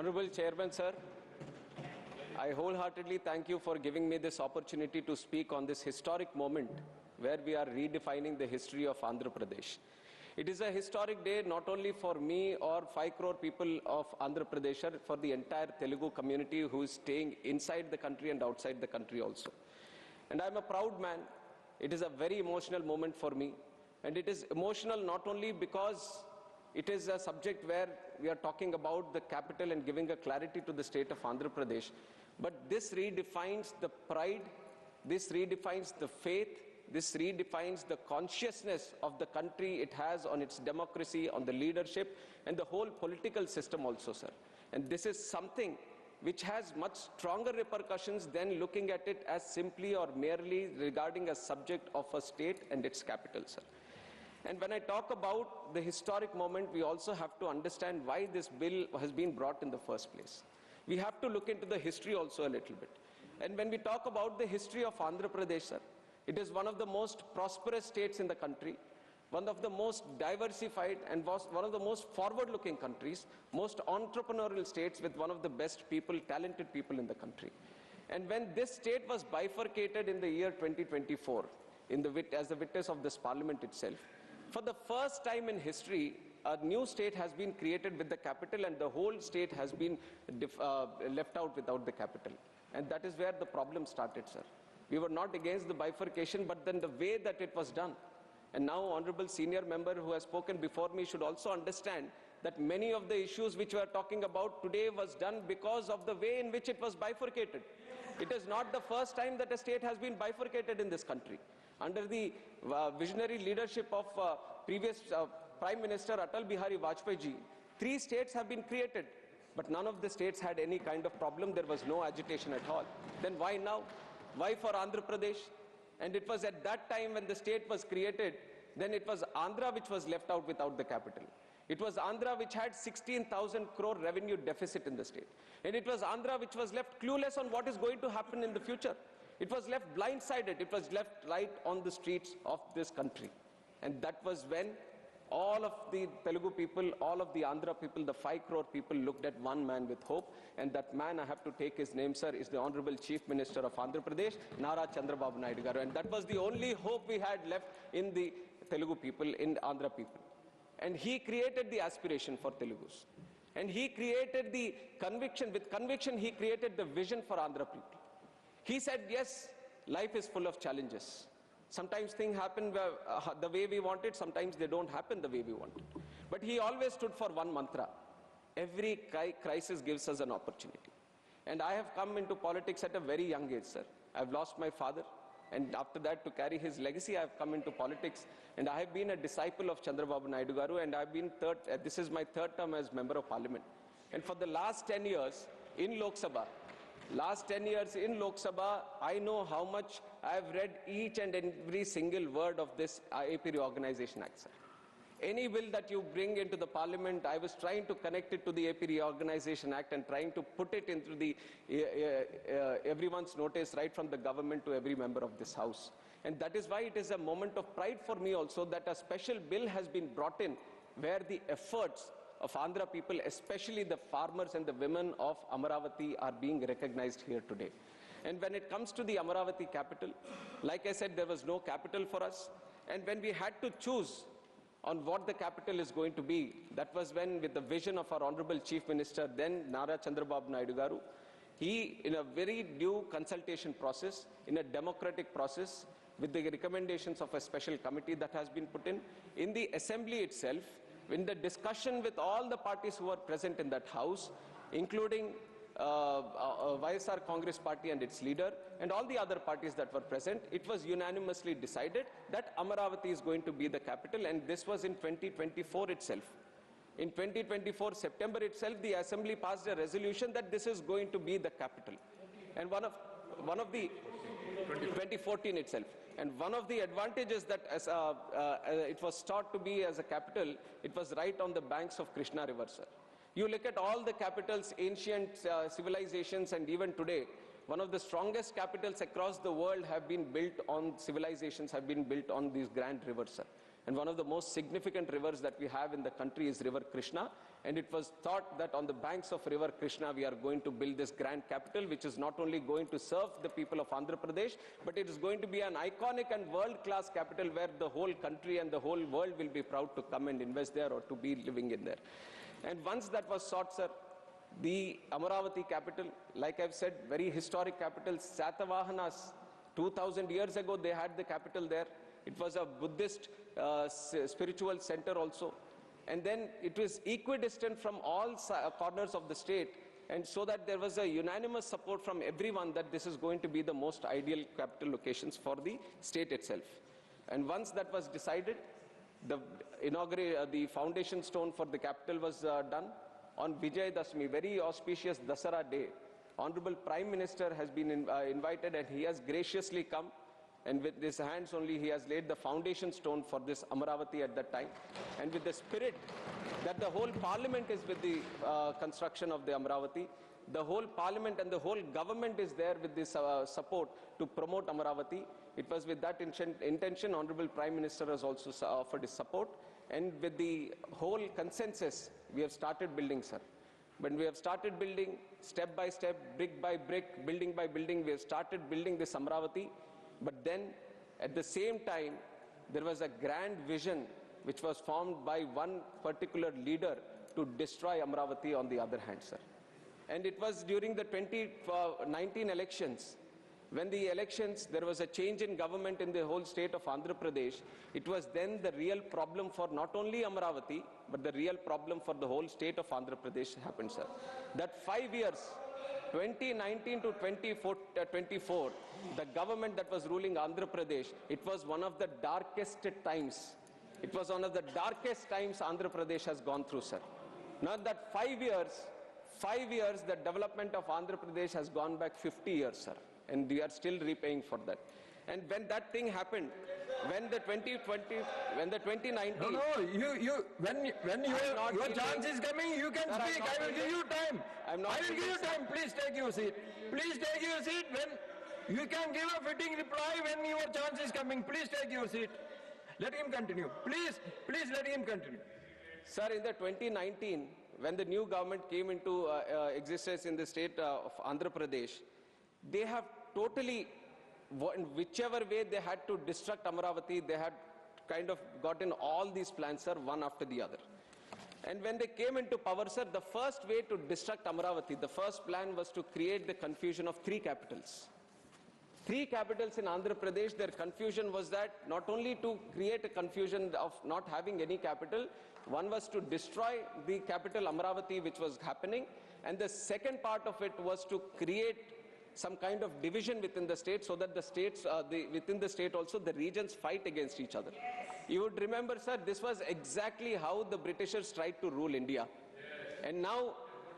Honorable Chairman, sir, I wholeheartedly thank you for giving me this opportunity to speak on this historic moment where we are redefining the history of Andhra Pradesh. It is a historic day not only for me or 5 crore people of Andhra Pradesh, but for the entire Telugu community who is staying inside the country and outside the country also. And I am a proud man. It is a very emotional moment for me. And it is emotional not only because it is a subject where we are talking about the capital and giving a clarity to the state of Andhra Pradesh, but this redefines the pride, this redefines the faith, this redefines the consciousness of the country it has on its democracy, on the leadership, and the whole political system also, sir. And this is something which has much stronger repercussions than looking at it as simply or merely regarding a subject of a state and its capital, sir. And when I talk about the historic moment, we also have to understand why this bill has been brought in the first place. We have to look into the history also a little bit. And when we talk about the history of Andhra Pradesh, sir, it is one of the most prosperous states in the country, one of the most diversified and one of the most forward-looking countries, most entrepreneurial states with one of the best people, talented people in the country. And when this state was bifurcated in the year 2024, as the witness of this parliament itself, for the first time in history, a new state has been created with the capital and the whole state has been left out without the capital. And that is where the problem started, sir. We were not against the bifurcation, but then the way that it was done. And now honorable senior member who has spoken before me should also understand that many of the issues which we are talking about today was done because of the way in which it was bifurcated. It is not the first time that a state has been bifurcated in this country. Under the visionary leadership of previous Prime Minister Atal Bihari Vajpayee ji, 3 states have been created, but none of the states had any kind of problem. There was no agitation at all. Then why now? Why for Andhra Pradesh? And it was at that time when the state was created, then it was Andhra which was left out without the capital. It was Andhra which had 16,000 crore revenue deficit in the state. And it was Andhra which was left clueless on what is going to happen in the future. It was left blindsided. It was left right on the streets of this country. And that was when all of the Telugu people, all of the Andhra people, the 5 crore people looked at one man with hope. And that man, I have to take his name, sir, is the Honorable Chief Minister of Andhra Pradesh, Nara Chandrababu Naidu garu. And that was the only hope we had left in the Telugu people, in Andhra people. And he created the aspiration for Telugus. And he created the conviction. With conviction, he created the vision for Andhra people. He said, yes, life is full of challenges. Sometimes things happen the way we want it, sometimes they don't happen the way we want it. But he always stood for one mantra. Every crisis gives us an opportunity. And I have come into politics at a very young age, sir. I've lost my father. And after that, to carry his legacy, I have come into politics. And I have been a disciple of Chandrababu Naidu garu, and I've been this is my 3rd term as Member of Parliament. And for the last 10 years in Lok Sabha, I know how much I have read each and every single word of this AP Reorganization Act, sir. Any bill that you bring into the parliament, I was trying to connect it to the AP Reorganization Act and trying to put it into the everyone's notice, right from the government to every member of this house. And that is why it is a moment of pride for me also that a special bill has been brought in where the efforts of Andhra people, especially the farmers and the women of Amaravati, are being recognized here today. And when it comes to the Amaravati capital, like I said, there was no capital for us. And when we had to choose on what the capital is going to be, that was when, with the vision of our Honorable Chief Minister, then Nara Chandrababu Naidu garu, he, in a very due consultation process, in a democratic process, with the recommendations of a special committee that has been put in the assembly itself, in the discussion with all the parties who were present in that house, including YSR Congress Party and its leader, and all the other parties that were present, it was unanimously decided that Amaravati is going to be the capital, and this was in 2024 itself. In 2024 September itself, the Assembly passed a resolution that this is going to be the capital. And one of the 2014 itself. And one of the advantages that it was thought to be as a capital, it was right on the banks of Krishna River, sir. You look at all the capitals, ancient civilizations, and even today, one of the strongest capitals across the world have been built on civilizations, have been built on these grand rivers, sir. And one of the most significant rivers that we have in the country is River Krishna. And it was thought that on the banks of River Krishna, we are going to build this grand capital, which is not only going to serve the people of Andhra Pradesh, but it is going to be an iconic and world-class capital where the whole country and the whole world will be proud to come and invest there or to be living in there. And once that was sought, sir, the Amaravati capital, like I've said, very historic capital. Satavahanas, 2000 years ago, they had the capital there. It was a Buddhist spiritual center also. And then it was equidistant from all corners of the state. And so that there was a unanimous support from everyone that this is going to be the most ideal capital locations for the state itself. And once that was decided, the foundation stone for the capital was done. On Vijay Dashmi, very auspicious Dasara day, Honorable Prime Minister has been invited, and he has graciously come, and with his hands only he has laid the foundation stone for this Amaravati at that time. And with the spirit that the whole parliament is with the construction of the Amaravati, the whole parliament and the whole government is there with this support to promote Amaravati. It was with that intention, Honorable Prime Minister has also offered his support. And with the whole consensus, we have started building, sir. When we have started building, step by step, brick by brick, building by building, we have started building this Amaravati. But then, at the same time, there was a grand vision which was formed by one particular leader to destroy Amaravati on the other hand, sir. And it was during the 2019 elections. When the elections, there was a change in government in the whole state of Andhra Pradesh. It was then the real problem for not only Amaravati, but the real problem for the whole state of Andhra Pradesh happened, sir. That 5 years, 2019 to 2024, the government that was ruling Andhra Pradesh, it was one of the darkest times. It was one of the darkest times Andhra Pradesh has gone through, sir. Now that 5 years, the development of Andhra Pradesh has gone back 50 years, sir. And we are still repaying for that. And when that thing happened, when the 2019... No, when your chance is coming, you can speak. I will give you time. I will give you time. Please take your seat. Please take your seat. When you can give a fitting reply when your chance is coming. Please take your seat. Let him continue. Please let him continue. Sir, in the 2019, when the new government came into existence in the state of Andhra Pradesh, they have totally, in whichever way they had to destruct Amaravati, they had kind of gotten all these plans, sir, one after the other. And when they came into power, sir, the first way to destruct Amaravati, the first plan was to create the confusion of 3 capitals. 3 capitals in Andhra Pradesh. Their confusion was that not only to create a confusion of not having any capital, one was to destroy the capital Amaravati, which was happening, and the second part of it was to create some kind of division within the state, so that the states, within the state also, the regions fight against each other. You would remember, sir, this was exactly how the Britishers tried to rule India. And now,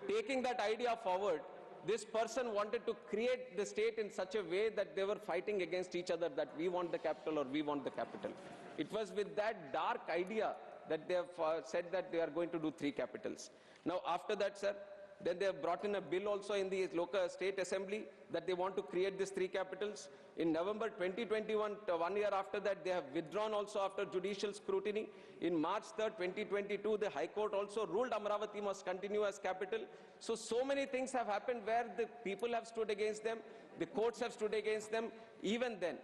taking that idea forward, this person wanted to create the state in such a way that they were fighting against each other, that we want the capital or we want the capital. It was with that dark idea that they have said that they are going to do 3 capitals. Now, after that, sir, then they have brought in a bill also in the local state assembly that they want to create these 3 capitals. In November 2021, 1 year after that, they have withdrawn also after judicial scrutiny. In March 3rd, 2022, the High Court also ruled Amaravati must continue as capital. So many things have happened where the people have stood against them, the courts have stood against them. Even then,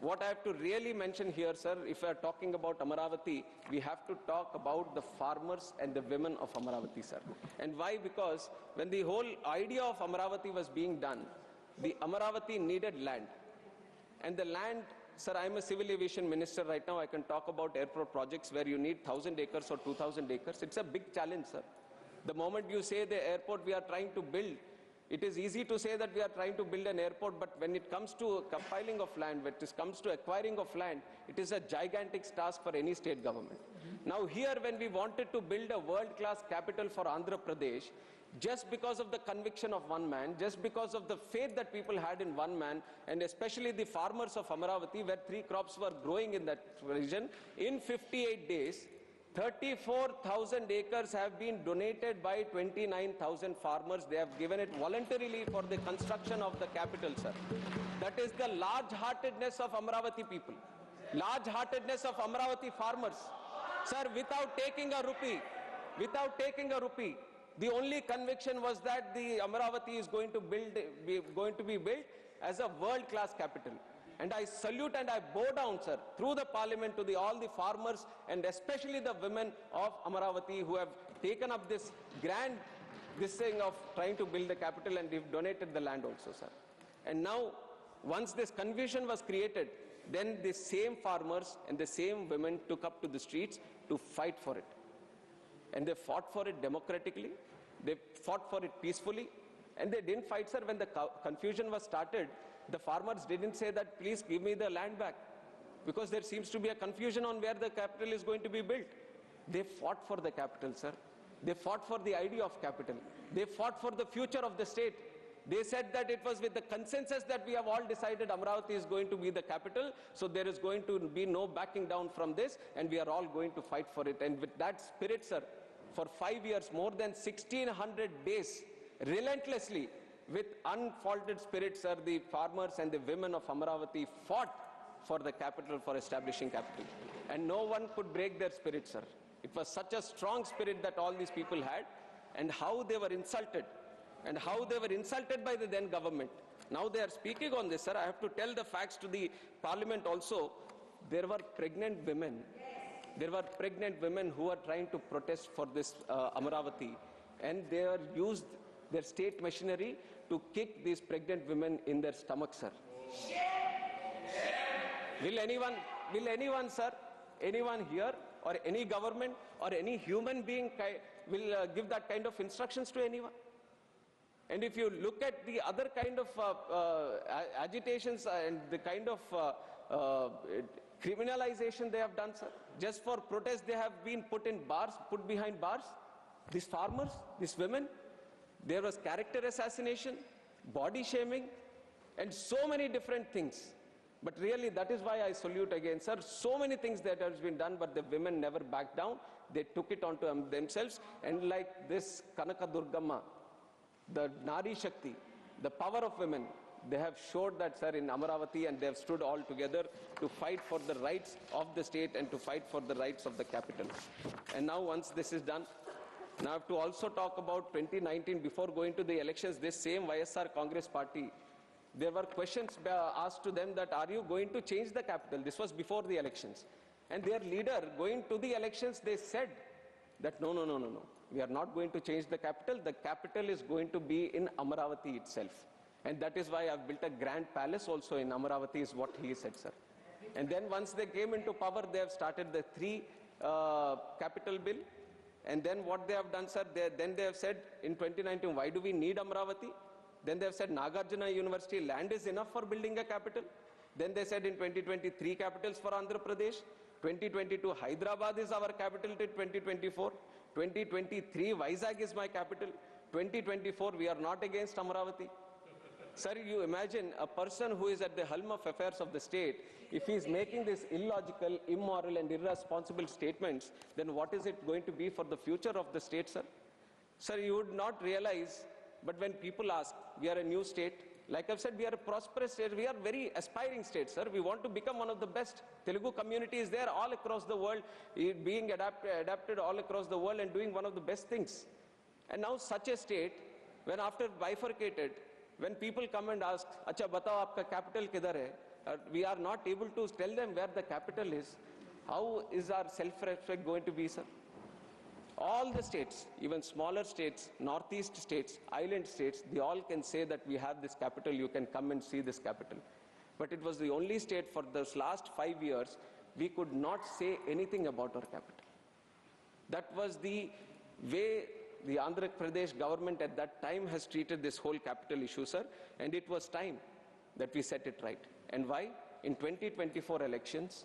what I have to really mention here, sir, if we are talking about Amaravati, we have to talk about the farmers and the women of Amaravati, sir. And why? Because when the whole idea of Amaravati was being done, the Amaravati needed land. And the land, sir, I am a civil aviation minister right now. I can talk about airport projects where you need 1,000 acres or 2,000 acres. It's a big challenge, sir. The moment you say the airport we are trying to build, it is easy to say that we are trying to build an airport, but when it comes to compiling of land, when it comes to acquiring of land, it is a gigantic task for any state government. Now here, when we wanted to build a world-class capital for Andhra Pradesh, just because of the conviction of one man, just because of the faith that people had in one man, and especially the farmers of Amaravati, where 3 crops were growing in that region, in 58 days, 34,000 acres have been donated by 29,000 farmers. They have given it voluntarily for the construction of the capital, sir. That is the large-heartedness of Amaravati people. large-heartedness of Amaravati farmers. Sir, without taking a rupee, the only conviction was that the Amaravati is going to be built as a world-class capital. And I salute and I bow down, sir, through the parliament to all the farmers and especially the women of Amaravati who have taken up this grand thing of trying to build the capital, and they've donated the land also, sir. And now, once this confusion was created, then the same farmers and the same women took up to the streets to fight for it. And they fought for it democratically, they fought for it peacefully, and they didn't fight, sir. When the confusion was started, the farmers didn't say that, please give me the land back, because there seems to be a confusion on where the capital is going to be built. They fought for the capital, sir. They fought for the idea of capital. They fought for the future of the state. They said that it was with the consensus that we have all decided Amaravati is going to be the capital, so there is going to be no backing down from this, and we are all going to fight for it. And with that spirit, sir, for 5 years, more than 1,600 days, relentlessly, with unfaltered spirit, sir, the farmers and the women of Amaravati fought for the capital, for establishing capital. And no one could break their spirit, sir. It was such a strong spirit that all these people had, and how they were insulted, and how they were insulted by the then government. Now they are speaking on this, sir. I have to tell the facts to the parliament also. There were pregnant women. There were pregnant women who are trying to protest for this Amaravati, and they are used their state machinery to kick these pregnant women in their stomach, sir. Will anyone, sir, anyone here, or any government, or any human being will give that kind of instructions to anyone? And if you look at the other kind of agitations and the kind of criminalization they have done, sir, just for protest they have been put behind bars. These farmers, these women, there was character assassination, body shaming, and so many different things. But really, that is why I salute again, sir. So many things that has been done, but the women never backed down. They took it onto themselves. And like this Kanaka Durgamma, the Nari Shakti, the power of women, they have showed that, sir, in Amaravati, and they have stood all together to fight for the rights of the state and to fight for the rights of the capital. And now, once this is done, now I have to also talk about 2019. Before going to the elections, this same YSR Congress party, there were questions asked to them that, are you going to change the capital? This was before the elections. And their leader, going to the elections, they said that, no. We are not going to change the capital. The capital is going to be in Amaravati itself. And that is why I've built a grand palace also in Amaravati, is what he said, sir. And then once they came into power, they have started the 3 capital bill. And then what they have done, sir, then they have said in 2019, why do we need Amaravati? Then they have said Nagarjuna University land is enough for building a capital. Then they said in 2023 capitals for Andhra Pradesh. 2022 Hyderabad is our capital till 2024. 2023 Vizag is my capital. 2024 we are not against Amaravati. Sir, you imagine a person who is at the helm of affairs of the state, if he is making these illogical, immoral and irresponsible statements, then what is it going to be for the future of the state, sir? Sir, you would not realize, but when people ask, we are a new state, like I've said, we are a prosperous state, we are very aspiring state, sir. We want to become one of the best. Telugu community is there all across the world, being adapted all across the world and doing one of the best things. And now such a state, when after bifurcated, when people come and ask, Acha, batao, aapka capital kidhar hai? We are not able to tell them where the capital is. How is our self-respect going to be, sir? All the states, even smaller states, northeast states, island states, they all can say that we have this capital, you can come and see this capital. But it was the only state for those last 5 years, we could not say anything about our capital. That was the way the Andhra Pradesh government at that time has treated this whole capital issue, sir, and it was time that we set it right. And why? In 2024 elections,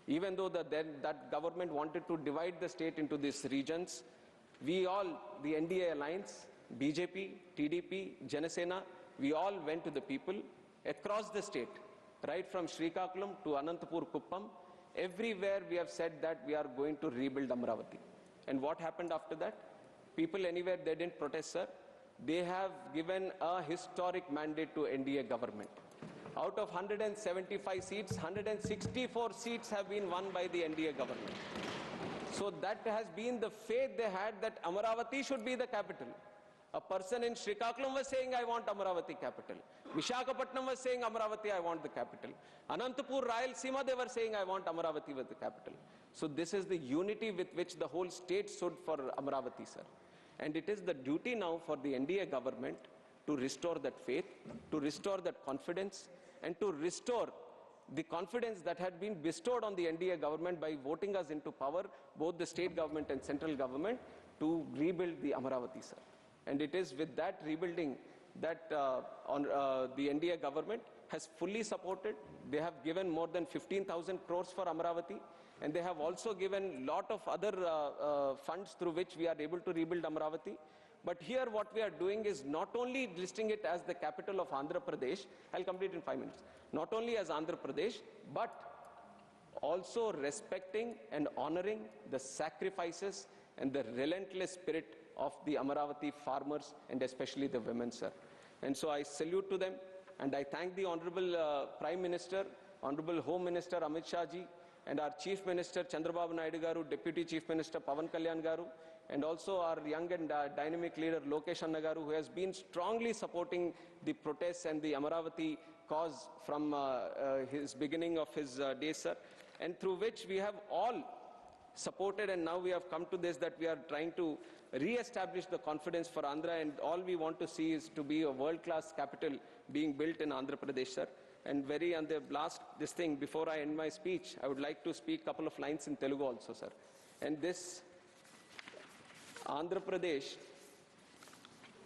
even though that government wanted to divide the state into these regions, we all, the NDA alliance, BJP, TDP, Janasena, we all went to the people across the state, right from Srikakulam to Anantapur Kuppam. Everywhere we have said that we are going to rebuild Amaravati. And what happened after that? People anywhere, they didn't protest, sir. They have given a historic mandate to NDA government. Out of 175 seats, 164 seats have been won by the NDA government. So that has been the faith they had that Amaravati should be the capital. A person in Srikakulam was saying, I want Amaravati capital. Visakhapatnam was saying, Amaravati, I want the capital. Anantapur, Rayalaseema, they were saying, I want Amaravati with the capital. So this is the unity with which the whole state stood for Amaravati, sir. And it is the duty now for the NDA government to restore that faith, to restore that confidence, and to restore the confidence that had been bestowed on the NDA government by voting us into power, both the state government and central government, to rebuild the Amaravati, sir. And it is with that rebuilding that the NDA government has fully supported. They have given more than 15,000 crores for Amaravati, and they have also given lot of other funds through which we are able to rebuild Amaravati. But here what we are doing is not only listing it as the capital of Andhra Pradesh, I'll complete in 5 minutes, not only as Andhra Pradesh, but also respecting and honoring the sacrifices and the relentless spirit of the Amaravati farmers and especially the women, sir. And so I salute to them, and I thank the Honorable Prime Minister, Honorable Home Minister Amit Shah ji, and our Chief Minister Chandrababu Naidu garu, Deputy Chief Minister Pawan Kalyan garu, and also our young and dynamic leader Lokesh Anna garu, who has been strongly supporting the protests and the Amaravati cause from his beginning of his days, sir, and through which we have all supported, and now we have come to this, that we are trying to re-establish the confidence for Andhra, and all we want to see is to be a world-class capital being built in Andhra Pradesh, sir. And on the last, this thing, before I end my speech, I would like to speak a couple of lines in Telugu also, sir. And this, Andhra Pradesh,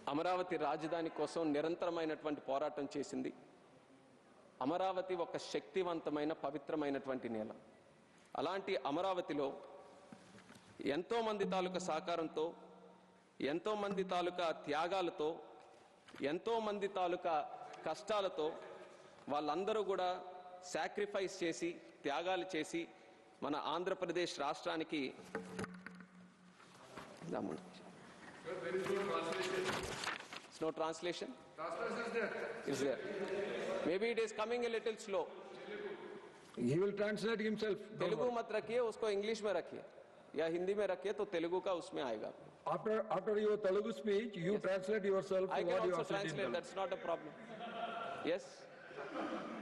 Amaravati Rajdhani kosam nirantaramainatvanti poratam chesindi. Amaravati oka shaktivantamaina pavitramainatvanti nela. Alanti Amaravatiలో ఎంతో మంది తాలూకా సహకారంతో, ఎంతో మంది తాలూకా త్యాగాలతో, ఎంతో మంది తాలూకా కష్టాలతో వాళ్ళందరూ కూడా సాక్రిఫైస్ చేసి, త్యాగాలు చేసి మన ఆంధ్రప్రదేశ్ రాష్ట్రానికి no translation? Is there? Maybe it is coming a little slow. He will translate himself. Telugu मत रखिए, उसको इंग्लिश में रखिए या हिंदी में रखिए, तो तेलुगु का उसमें आएगा. After your Telugu speech, you translate yourself. I can also translate. That's not a problem. Yes,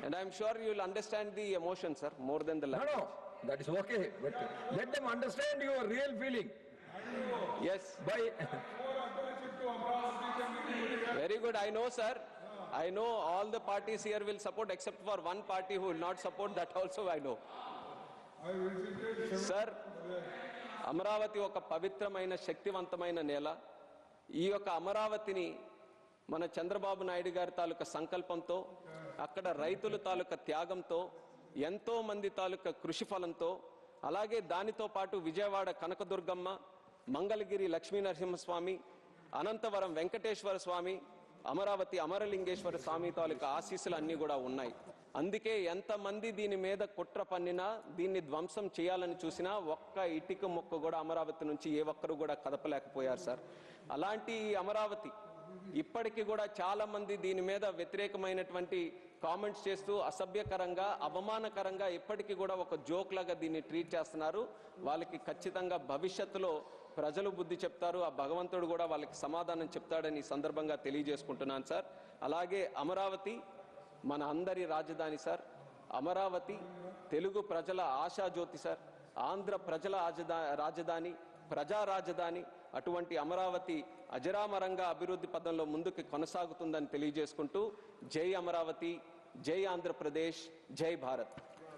and I'm sure you will understand the emotion, sir, more than the language. No, that is okay. But let them understand your real feeling. Yes. By very good. I know, sir. I know all the parties here will support, except for one party who will not support. That also I know. Sir, Amaravati oka pavitramaina shaktivantamaina nela. ఈ యొక్క అమరావతిని మన చంద్రబాబు నాయుడు గారి తాలూకా సంకల్పంతో, అక్కడ రైతుల తాలూకా త్యాగంతో, ఎంతో మంది తాలూకా కృషి ఫలంతో, అలాగే దానితో పాటు విజయవాడ కనకదుర్గమ్మ, మంగళగిరి లక్ష్మీ నరసింహస్వామి, అనంతవరం వెంకటేశ్వర స్వామి, అమరావతి అమరలింగేశ్వర స్వామి తాలూకా ఆశీస్సులు అన్నీ కూడా ఉన్నాయి. అందుకే ఎంతమంది దీని మీద కుట్ర పన్నినా, దీన్ని ధ్వంసం చేయాలని చూసినా ఒక్క ఇటుక ముక్క కూడా అమరావతి నుంచి ఏ ఒక్కరు కూడా కదపలేకపోయారు, సార్. అలాంటి అమరావతి ఇప్పటికీ కూడా చాలా మంది దీని మీద వ్యతిరేకమైనటువంటి కామెంట్స్ చేస్తూ అసభ్యకరంగా, అవమానకరంగా ఇప్పటికీ కూడా ఒక జోక్ లాగా దీన్ని ట్రీట్ చేస్తున్నారు. వాళ్ళకి ఖచ్చితంగా భవిష్యత్తులో ప్రజలు బుద్ధి చెప్తారు, ఆ భగవంతుడు కూడా వాళ్ళకి సమాధానం చెప్తాడని ఈ సందర్భంగా తెలియజేసుకుంటున్నాను, సార్. అలాగే అమరావతి మన అందరి రాజధాని, సార్. అమరావతి తెలుగు ప్రజల ఆశాజ్యోతి, సార్. ఆంధ్ర ప్రజల రాజధాని, ప్రజా రాజధాని. అటువంటి అమరావతి అజరామరంగా అభివృద్ధి పదంలో ముందుకు కొనసాగుతుందని తెలియజేసుకుంటూ, జై అమరావతి, జై ఆంధ్రప్రదేశ్, జై భారత్.